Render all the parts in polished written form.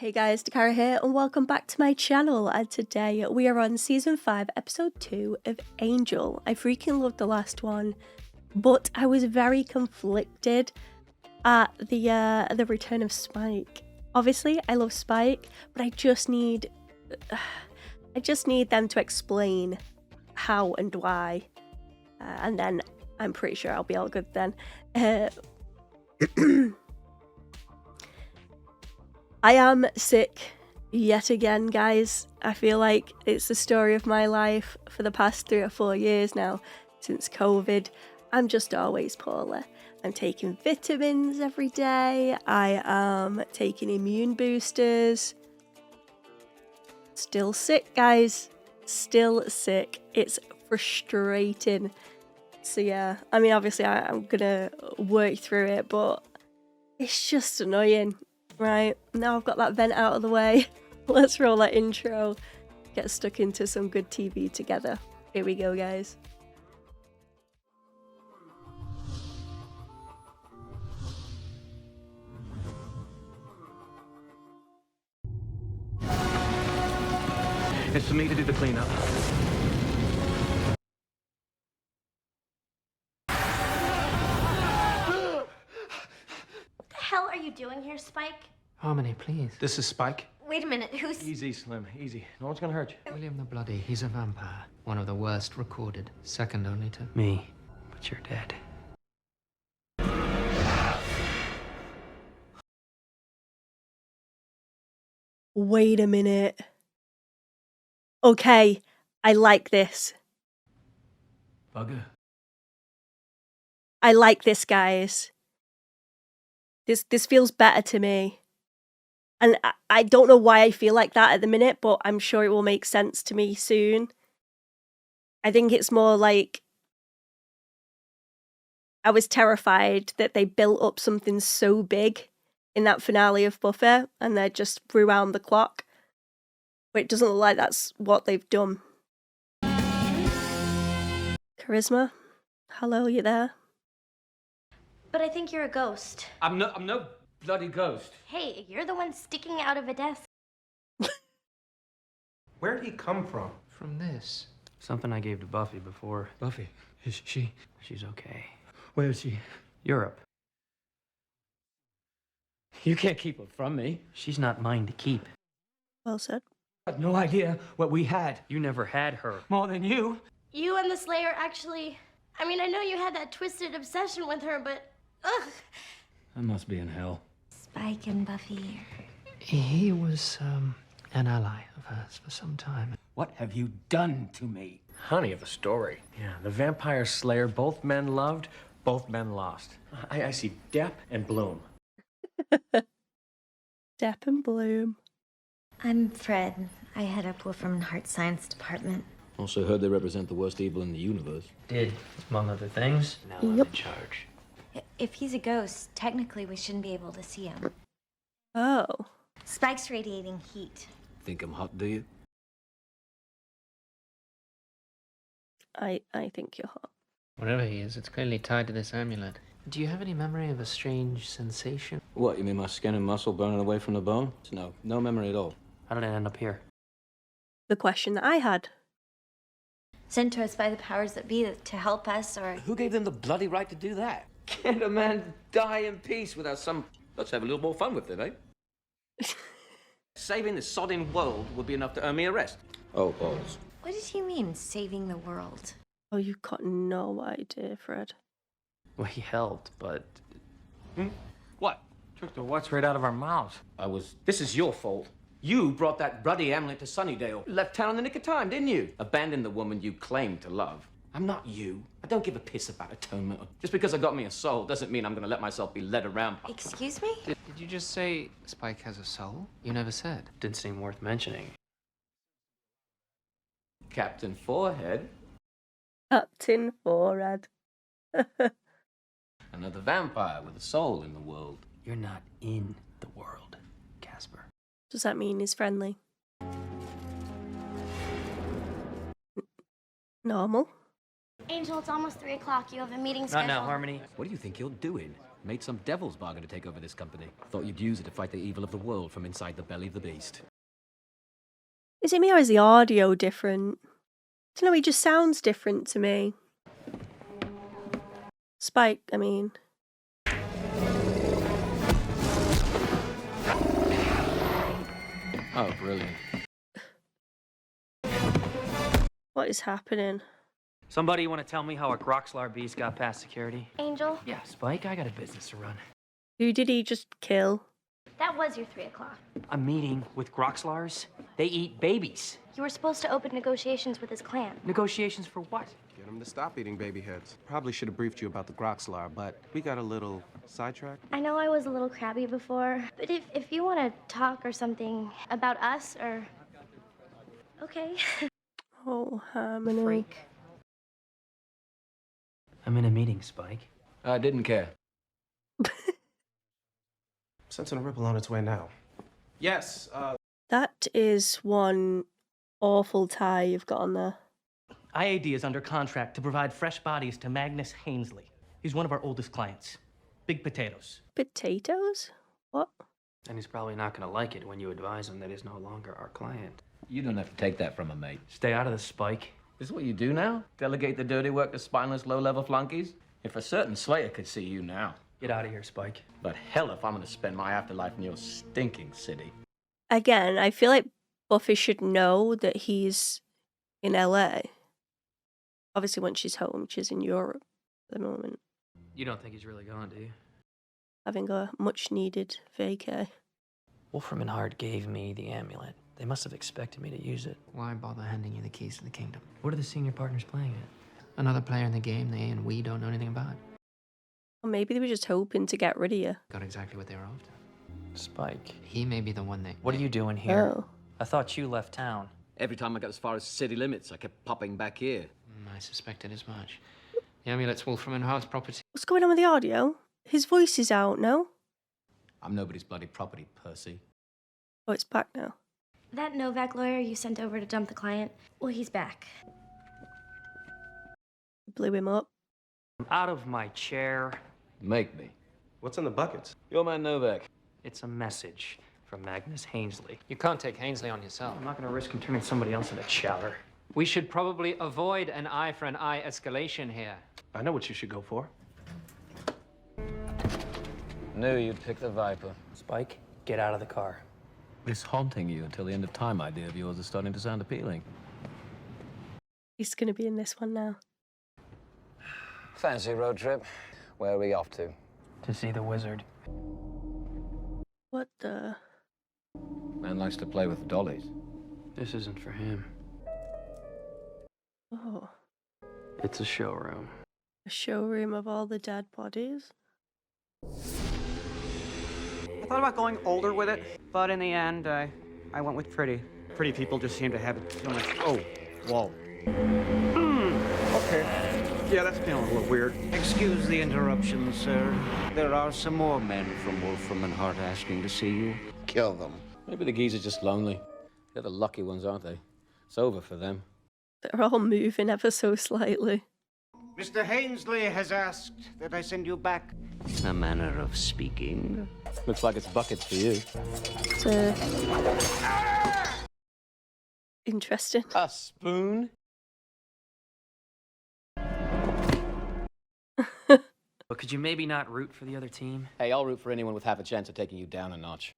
Hey guys, Dakara here and welcome back to my channel, and today we are on season 5 episode 2 of Angel. I freaking loved the last one, but I was very conflicted at the return of Spike. Obviously I love Spike, but I just need them to explain how and why, and then I'm pretty sure I'll be all good then. I am sick yet again, guys. I feel like it's the story of my life for the past 3 or 4 years now, since COVID. I'm just always poorly. I'm taking vitamins every day. I am taking immune boosters. Still sick, guys. Still sick. It's frustrating. So yeah, I mean, obviously I'm gonna work through it, but it's just annoying. Right, now I've got that vent out of the way. Let's roll that intro. Get stuck into some good TV together. Here we go, guys. It's for me to do the cleanup. What the hell are you doing here, Spike? Harmony, please. This is Spike. Wait a minute, who's... Easy, Slim, easy. No one's gonna hurt you. William the Bloody, he's a vampire. One of the worst recorded. Second only to Me. But you're dead. Wait a minute. Okay, I like this. Bugger. I like this, guys. This feels better to me. And I don't know why I feel like that at the minute, but I'm sure it will make sense to me soon. I think it's more like I was terrified that they built up something so big in that finale of Buffy and they're just rewound the clock. But it doesn't look like that's what they've done. Charisma? Hello, you there? But I think you're a ghost. I'm no bloody ghost. Hey, you're the one sticking out of a desk. Where'd he come from? from this. Something I gave to Buffy before. Buffy, is she? She's okay. Where is she? Europe. You can't keep her from me. She's not mine to keep. Well said. I had no idea what we had. You never had her. More than you. You and the Slayer actually... I mean, I know you had that twisted obsession with her, but... Ugh. I must be in hell. Spike and Buffy. He was, an ally of hers for some time. What have you done to me? Honey of a story. Yeah, the vampire slayer, both men loved, both men lost. I see Depp and Bloom. Depp and Bloom. I'm Fred. I head up Wolfrom Hart Science Department. Also heard they represent the worst evil in the universe. Did, among other things. Now I'm Yep. in charge. If he's a ghost, technically we shouldn't be able to see him. Oh. Spike's radiating heat. Think I'm hot, do you? I think you're hot. Whatever he is, it's clearly tied to this amulet. Do you have any memory of a strange sensation? What, you mean my skin and muscle burning away from the bone? No memory at all. How did I end up here? The question that I had. Sent to us by the powers that be to help us, or... Who gave them the bloody right to do that? Can't a man die in peace without some... Let's have a little more fun with it, eh? Saving the sodding world would be enough to earn me arrest. Oh, balls. What did he mean, saving the world? Oh, you've got no idea, Fred. Well, he helped, but... What? Took the what's right out of our mouths. This is your fault. You brought that bloody amulet to Sunnydale. Left town in the nick of time, didn't you? Abandoned the woman you claimed to love. I'm not you. I don't give a piss about atonement. Just because I got me a soul doesn't mean I'm gonna let myself be led around. Excuse me? Did you just say Spike has a soul? You never said. didn't seem worth mentioning. Captain Forehead. Captain Forehead. Another vampire with a soul in the world. You're not in the world, Casper. Does that mean he's friendly? Normal? Angel, it's almost 3 o'clock. You have a meeting Not scheduled. now, Harmony. What do you think you're doing? Made some devil's bargain to take over this company. Thought you'd use it to fight the evil of the world from inside the belly of the beast. Is it me or is the audio different? I don't know, he just sounds different to me. Spike, I mean. Oh, brilliant. What is happening? Somebody want to tell me how a Groxlar beast got past security? Angel, Yeah, Spike, I got a business to run. Who did he just kill? that was your 3 o'clock. A meeting with Groxlars? They eat babies. You were supposed to open negotiations with his clan. Negotiations for what? Get him to stop eating baby heads. Probably should have briefed you about the Groxlar, but we got a little sidetracked. I know I was a little crabby before, but if you want to talk or something about us or... Okay. Oh, Harmony. Freak. I'm in a meeting, Spike. I didn't care. Sensing a ripple on its way now. Yes, That is one awful tie you've got on there. IAD is under contract to provide fresh bodies to Magnus Hainsley. He's one of our oldest clients. Big potatoes. Potatoes? What? And he's probably not going to like it when you advise him that he's no longer our client. You don't have to take that from a mate. Stay out of this, Spike. This is what you do now? Delegate the dirty work to spineless, low-level flunkies? If a certain Slayer could see you now. Get out of here, Spike. But hell if I'm gonna spend my afterlife in your stinking city. Again, I feel like Buffy should know that he's in LA. Obviously, when she's home, she's in Europe at the moment, You don't think he's really gone, do you? having a much-needed vacay. Wolfrom Hart gave me the amulet. They must have expected me to use it. Why bother handing you the keys to the kingdom? What are the senior partners playing at? Another player in the game they and we don't know anything about. Or maybe they were just hoping to get rid of you. Got exactly what they were after. Spike. He may be the one that... What are you doing here? Oh. I thought you left town. Every time I got as far as city limits, I kept popping back here. I suspected as much. The amulet's Wolfram Hart's property. What's going on with the audio? His voice is out, no? I'm nobody's bloody property, Percy. Oh, it's back now. That Novak lawyer you sent over to dump the client, well, he's back. Blew him up. I'm out of my chair. Make me. what's in the buckets? Your man Novak. It's a message from Magnus Hainsley. You can't take Hainsley on yourself. I'm not going to risk him turning somebody else into chowder. We should probably avoid an eye for an eye escalation here. I know what you should go for. Knew you'd pick the Viper. Spike, get out of the car. This haunting you until the end of time idea of yours is starting to sound appealing. He's going to be in this one now. Fancy road trip? Where are we off to? To see the wizard. What the... Man likes to play with dollies. This isn't for him. Oh. It's a showroom. A showroom of all the dead bodies? I thought about going older with it, but in the end, I went with pretty. Pretty people just seem to have so much... Oh, whoa. Okay. Yeah, that's feeling a little weird. Excuse the interruption, sir. There are some more men from Wolfrom Hart asking to see you. Kill them. Maybe the geezer's just lonely. They're the lucky ones, aren't they? It's over for them. They're all moving ever so slightly. Mr. Hainsley has asked that I send you back. A manner of speaking. Looks like it's buckets for you. It's interesting. A spoon? But could you maybe not root for the other team? Hey, I'll root for anyone with half a chance of taking you down a notch.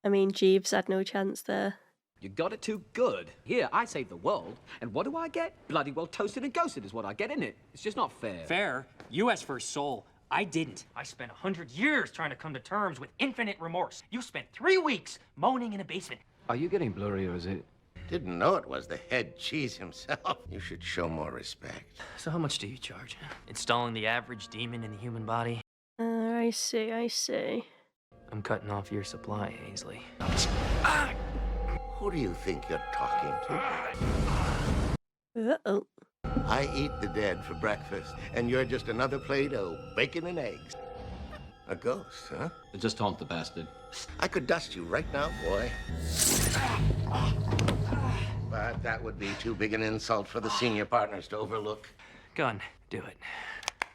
I mean, Jeeves had no chance there. You got it too good. Here, I save the world, and what do I get? Bloody well toasted and ghosted is what I get, isn't it? It's just not fair. Fair? You asked for a soul. I didn't. I spent 100 years trying to come to terms with infinite remorse. You spent 3 weeks moaning in a basement. Are you getting blurry, or is it? Didn't know it was the head cheese himself. You should show more respect. So how much do you charge? Installing the average demon in the human body? I see, I see. I'm cutting off your supply, Ainsley. Who do you think you're talking to? Uh-oh. I eat the dead for breakfast, and you're just another plate of bacon and eggs. A ghost, huh? Just haunt the bastard. I could dust you right now, boy. But that would be too big an insult for the senior partners to overlook. Gun, do it.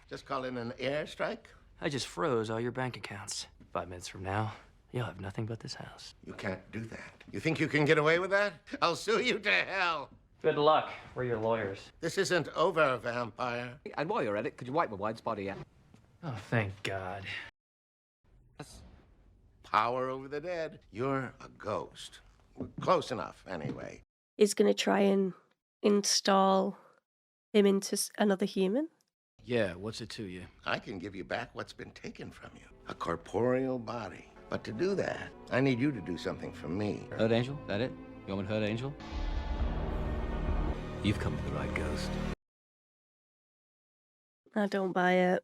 Just call in an airstrike? I just froze all your bank accounts. 5 minutes from now, you'll have nothing but this house. You can't do that. You think you can get away with that? I'll sue you to hell. Good luck. We're your lawyers. This isn't over, vampire. And while you're at it, could you wipe my wife's body out? Oh, thank God. Power over the dead. You're a ghost. Close enough, anyway. Is going to try and install him into another human? Yeah, what's it to you? I can give you back what's been taken from you. A corporeal body. But to do that, I need you to do something for me. Hurt Angel? That it? You want me to hurt Angel? You've come to the right ghost. I don't buy it.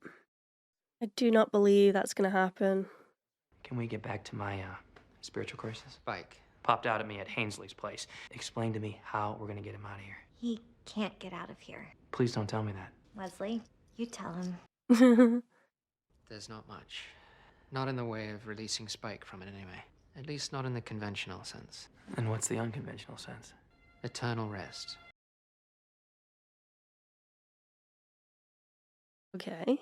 I do not believe that's going to happen. Can we get back to my spiritual crisis? Spike. Popped out at me at Hainsley's place. Explain to me how we're gonna get him out of here. He can't get out of here. Please don't tell me that. Leslie, you tell him. There's not much. Not in the way of releasing Spike from it anyway. At least not in the conventional sense. And what's the unconventional sense? Eternal rest. Okay.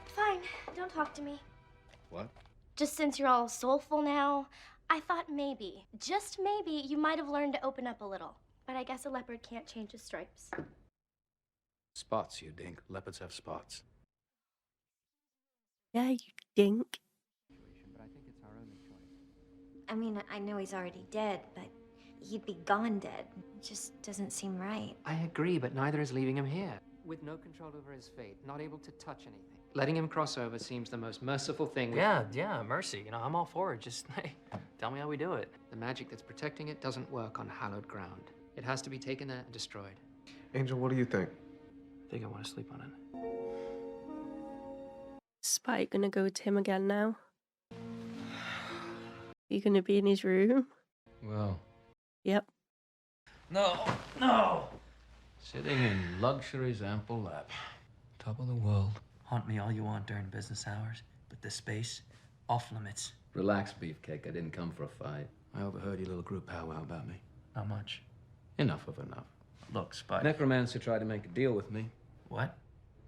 Fine, don't talk to me. What? Just since you're all soulful now, I thought maybe, just maybe, you might have learned to open up a little. But I guess a leopard can't change his stripes. Spots, you dink. Leopards have spots. Yeah, you dink. I mean, I know he's already dead, but he'd be gone dead. It just doesn't seem right. I agree, but neither is leaving him here. With no control over his fate, not able to touch anything. Letting him cross over seems the most merciful thing we Yeah, mercy. You know, I'm all for it. Just, hey, tell me how we do it. The magic that's protecting it doesn't work on hallowed ground. It has to be taken there and destroyed. Angel, what do you think? I think I want to sleep on it. Spike gonna go to him again now? You gonna be in his room? Well. Yep. No! Sitting in luxury's ample lap. Top of the world. Haunt me all you want during business hours, but this space, off limits. Relax, Beefcake. I didn't come for a fight. I overheard your little group powwow about me. Not much. Enough of enough. Look, Spike. Necromancer tried to make a deal with me. What?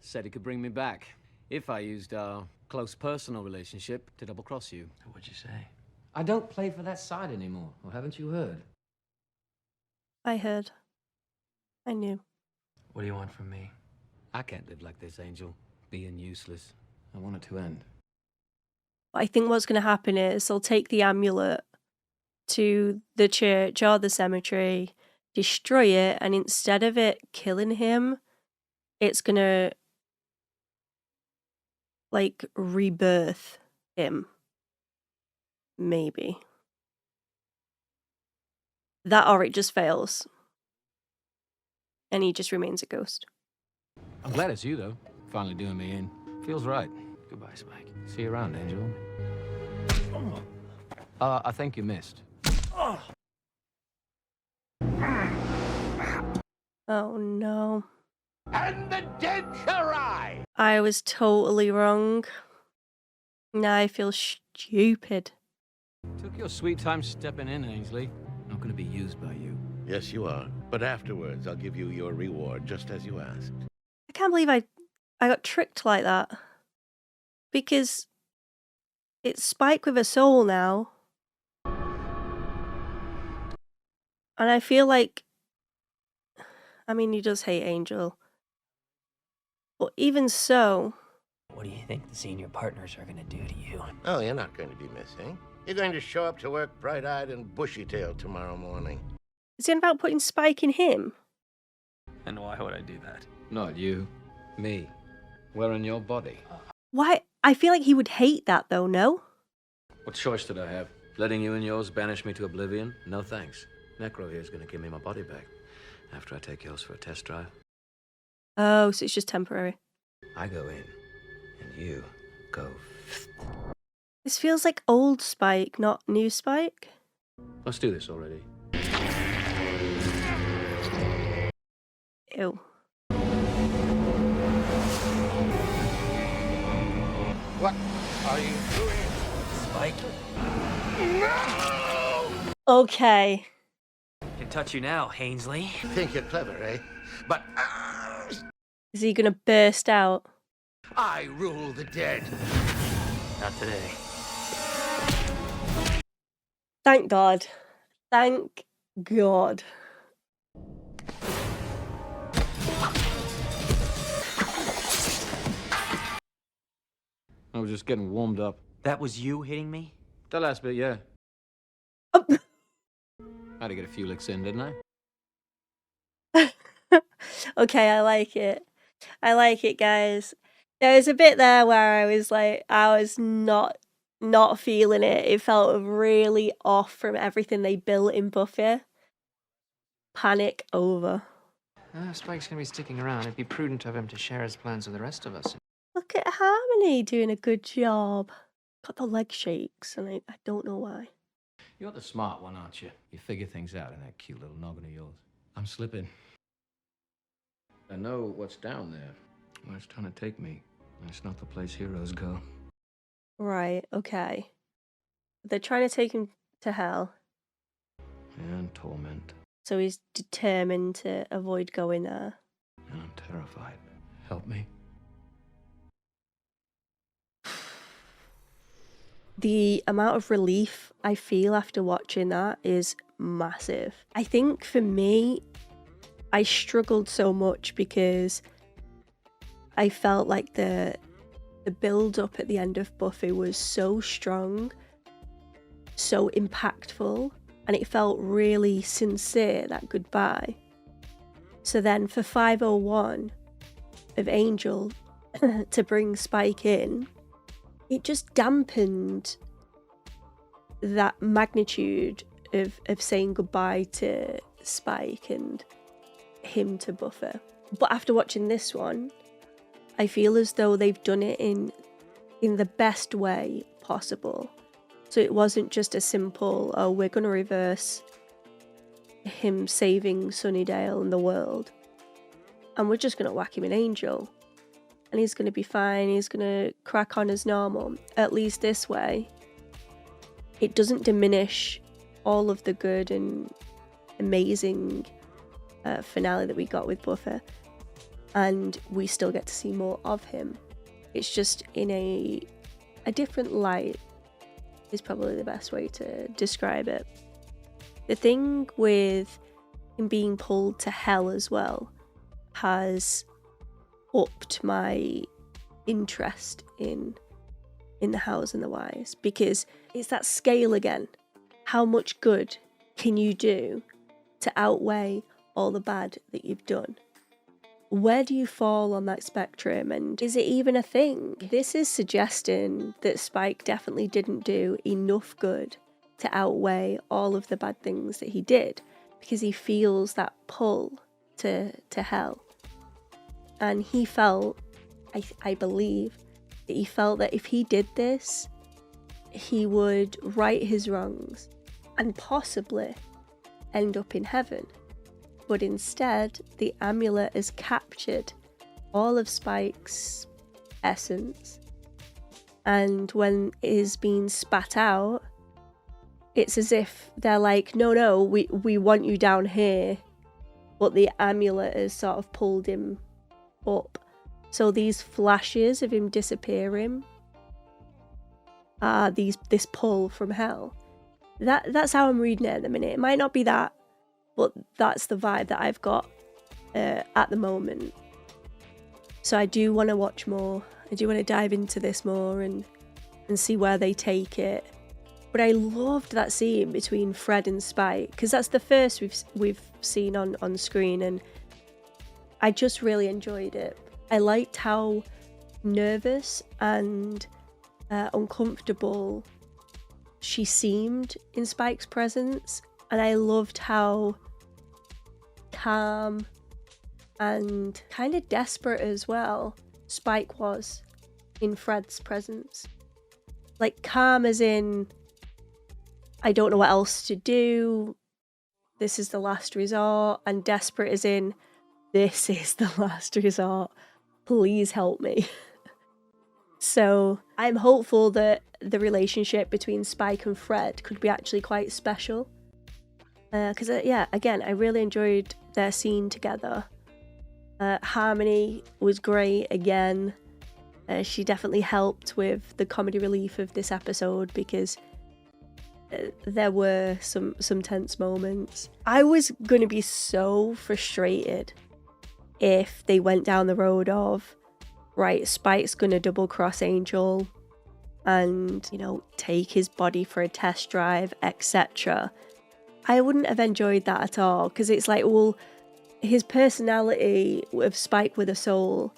Said he could bring me back if I used our close personal relationship to double-cross you. What'd you say? I don't play for that side anymore. Or haven't you heard? I heard. I knew. What do you want from me? I can't live like this, Angel. Being useless. I want it to end. I think what's going to happen is they'll take the amulet to the church or the cemetery, destroy it, and instead of it killing him, it's going to, like, rebirth him. Maybe. That or it just fails. And he just remains a ghost. I'm glad it's you, though. Finally doing me in. Feels right. Goodbye, Spike. See you around, Angel. I think you missed. Oh no. And the dead shall rise! I was totally wrong. Now I feel stupid. Took your sweet time stepping in, Ainsley. Not gonna be used by you. Yes, you are. But afterwards, I'll give you your reward, just as you asked. I can't believe I got tricked like that. Because it's Spike with a soul now. And I feel like, I mean, he does hate Angel. But even so... What do you think the senior partners are gonna do to you? Oh, you're not going to be missing. You're going to show up to work bright-eyed and bushy-tailed tomorrow morning. Is it about putting Spike in him? And why would I do that? Not you. Me. Wearing your body. Why? I feel like he would hate that though, no? What choice did I have? Letting you and yours banish me to oblivion? No thanks. Necro here's gonna give me my body back after I take yours for a test drive. Oh, so it's just temporary. I go in, and you go. This feels like old Spike, not new Spike. Let's do this already. Ew. What are you doing? Spike? No! Okay. Can touch you now, Hainsley. Think you're clever, eh? But... Is he gonna burst out? I rule the dead. Not today. Thank God. Thank God. I was just getting warmed up. That was you hitting me? The last bit, yeah. Had to get a few licks in, didn't I? Okay, I like it. I like it, guys. There was a bit there where I was like, I was not feeling it. It felt really off from everything they built in Buffy. Panic over. Spike's gonna be sticking around. It'd be prudent of him to share his plans with the rest of us. Look at Harmony doing a good job. Got the leg shakes, and I don't know why. You're the smart one, aren't you? You figure things out in that cute little noggin of yours. I'm slipping. I know what's down there. Where it's trying to take me. It's not the place heroes go. Right, okay. They're trying to take him to hell, And torment. so he's determined to avoid going there. And I'm terrified. Help me. The amount of relief I feel after watching that is massive. I think for me, I struggled so much because I felt like the build up at the end of Buffy was so strong, so impactful, and it felt really sincere, that goodbye. So then for 501 of Angel to bring Spike in, it just dampened that magnitude of saying goodbye to Spike and him to Buffy. But after watching this one, I feel as though they've done it in the best way possible. So it wasn't just a simple, oh, we're going to reverse him saving Sunnydale and the world, and we're just going to whack him an angel. And he's going to be fine, he's going to crack on as normal. At least this way, it doesn't diminish all of the good and amazing finale that we got with Buffy. And we still get to see more of him. It's just in a different light is probably the best way to describe it. The thing with him being pulled to hell as well has upped my interest in the Hows and the Whys, because it's that scale again. How much good can you do to outweigh all the bad that you've done? Where do you fall on that spectrum, and is it even a thing? This is suggesting that Spike definitely didn't do enough good to outweigh all of the bad things that he did, because he feels that pull to hell. And he felt, I believe, that he felt that if he did this, he would right his wrongs and possibly end up in heaven. But instead, the amulet has captured all of Spike's essence, and when it is being spat out, it's as if they're like, no, we want you down here, but the amulet has sort of pulled him up. So these flashes of him disappearing are this pull from hell. That's how I'm reading it at the minute. It might not be that, but that's the vibe that I've got at the moment. So I do want to watch more. I do want to dive into this more and see where they take it. But I loved that scene between Fred and Spike, because that's the first we've seen on screen, and I just really enjoyed it. I liked how nervous and uncomfortable she seemed in Spike's presence, and I loved how calm and kind of desperate as well Spike was in Fred's presence. Like, calm as in, I don't know what else to do, this is the last resort, and desperate as in, this is the last resort, please help me. So I'm hopeful that the relationship between Spike and Fred could be actually quite special. Because, yeah, again, I really enjoyed their scene together. Harmony was great again. She definitely helped with the comedy relief of this episode because there were some tense moments. I was going to be so frustrated if they went down the road of, right, Spike's going to double cross Angel and, you know, take his body for a test drive, etc. I wouldn't have enjoyed that at all, because it's like, well, his personality of Spike with a soul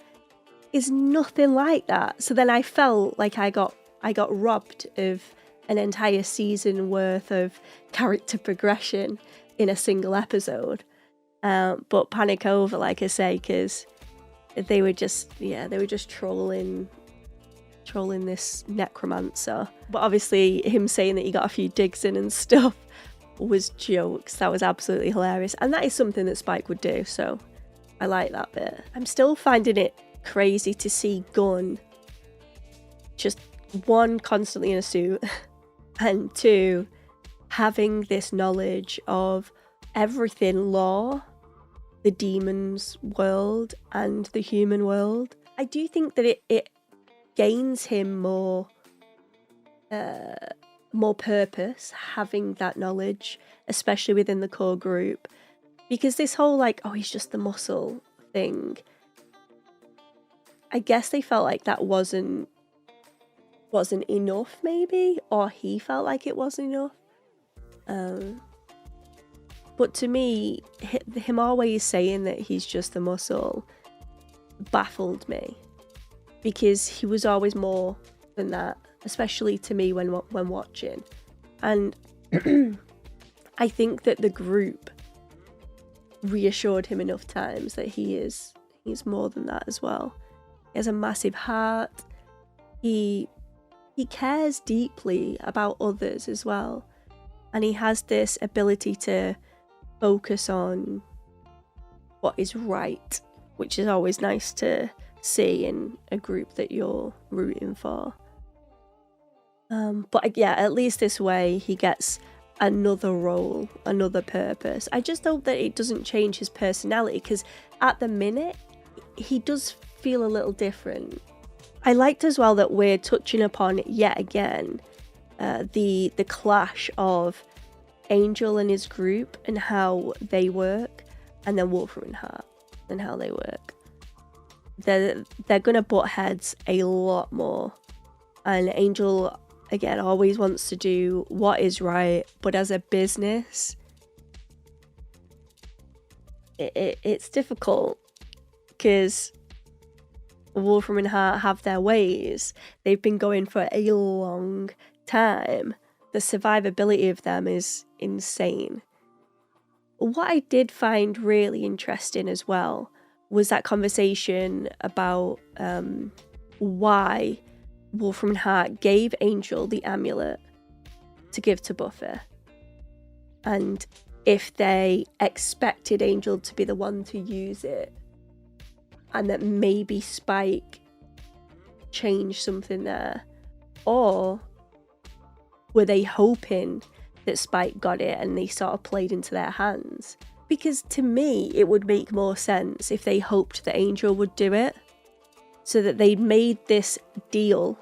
is nothing like that. So then I felt like I got robbed of an entire season worth of character progression in a single episode. But panic over, like I say, because they were just trolling this necromancer. But obviously him saying that he got a few digs in and stuff was jokes. That was absolutely hilarious, and that is something that Spike would do, so I like that bit. I'm still finding it crazy to see Gunn just, one, constantly in a suit, and two, having this knowledge of everything law, the demon's world and the human world. I do think that it gains him more purpose having that knowledge, especially within the core group, because this whole like, oh, he's just the muscle thing, I guess they felt like that wasn't enough, maybe, or he felt like it wasn't enough. But to me, him always saying that he's just the muscle baffled me, because he was always more than that, especially to me when watching. And I think that the group reassured him enough times that he's more than that as well. He has a massive heart. He cares deeply about others as well, and he has this ability to focus on what is right, which is always nice to see in a group that you're rooting for. But yeah, at least this way he gets another role, another purpose. I just hope that it doesn't change his personality, because at the minute he does feel a little different. I liked as well that we're touching upon yet again the clash of Angel and his group and how they work, and then Wolfrom Hart and how they work. They're gonna butt heads a lot more, and Angel again always wants to do what is right, but as a business it's difficult, because Wolfrom and Hart have their ways. They've been going for a long time. The survivability of them is insane. What I did find really interesting as well was that conversation about why Wolfrom and Hart gave Angel the amulet to give to Buffy, and if they expected Angel to be the one to use it, and that maybe Spike changed something there, or were they hoping that Spike got it and they sort of played into their hands? Because to me, it would make more sense if they hoped that Angel would do it, so that they'd made this deal,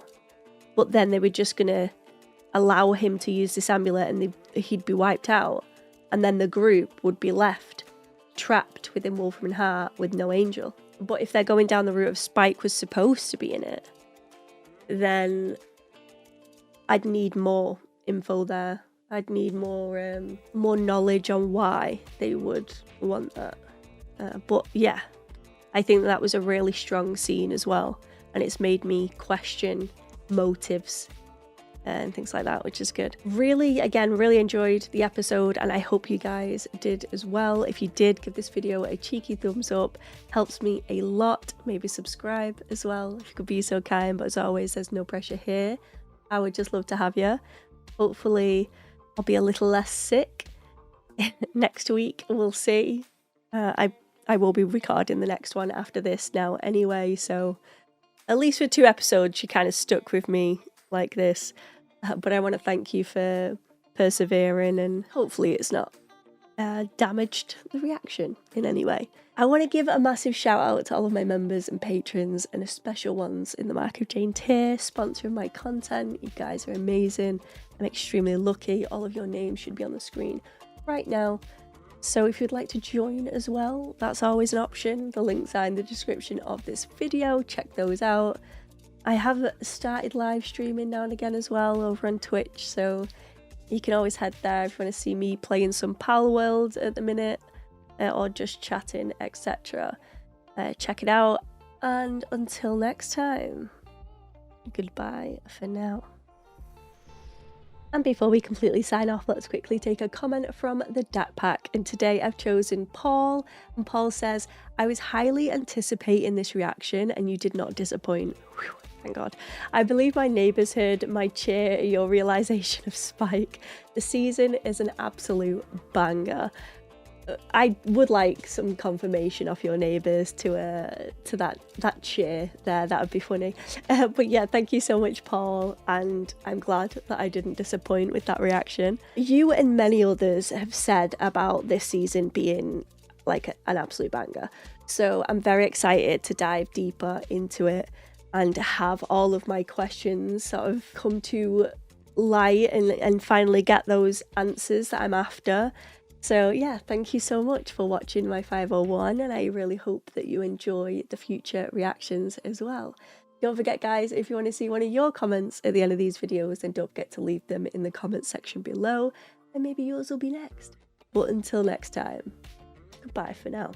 but then they were just gonna allow him to use this amulet and he'd be wiped out, and then the group would be left trapped within Wolfrom and Hart with no Angel. But if they're going down the route of Spike was supposed to be in it, then I'd need more info there. I'd need more knowledge on why they would want that. But yeah, I think that was a really strong scene as well, and it's made me question motives and things like that, which is good. Really enjoyed the episode, and I hope you guys did as well. If you did, give this video a cheeky thumbs up, helps me a lot. Maybe subscribe as well if you could be so kind, but as always, there's no pressure here. I would just love to have you. Hopefully I'll be a little less sick next week, we'll see. I will be recording the next one after this now anyway, so at least for 2 episodes you kind of stuck with me like this. But I want to thank you for persevering, and hopefully it's not damaged the reaction in any way. I want to give a massive shout out to all of my members and patrons, and the special ones in the Mark of Jane tier, sponsoring my content. You guys are amazing. I'm extremely lucky. All of your names should be on the screen right now. So if you'd like to join as well, that's always an option. The links are in the description of this video. Check those out. I have started live streaming now and again as well over on Twitch, so you can always head there if you want to see me playing some Pal World at the minute, or just chatting, etc. Check it out, and until next time, goodbye for now. And before we completely sign off, let's quickly take a comment from the Dat Pack. And today I've chosen Paul, and Paul says, I was highly anticipating this reaction and you did not disappoint. Whew. Thank God. I believe my neighbours heard my cheer at your realisation of Spike. The season is an absolute banger. I would like some confirmation off your neighbours to that cheer there. That would be funny. But yeah, thank you so much, Paul, and I'm glad that I didn't disappoint with that reaction. You and many others have said about this season being like an absolute banger, so I'm very excited to dive deeper into it and have all of my questions sort of come to light and finally get those answers that I'm after. So yeah, thank you so much for watching my 501, and I really hope that you enjoy the future reactions as well. Don't forget, guys, if you want to see one of your comments at the end of these videos, then don't forget to leave them in the comments section below, and maybe yours will be next. But until next time, goodbye for now.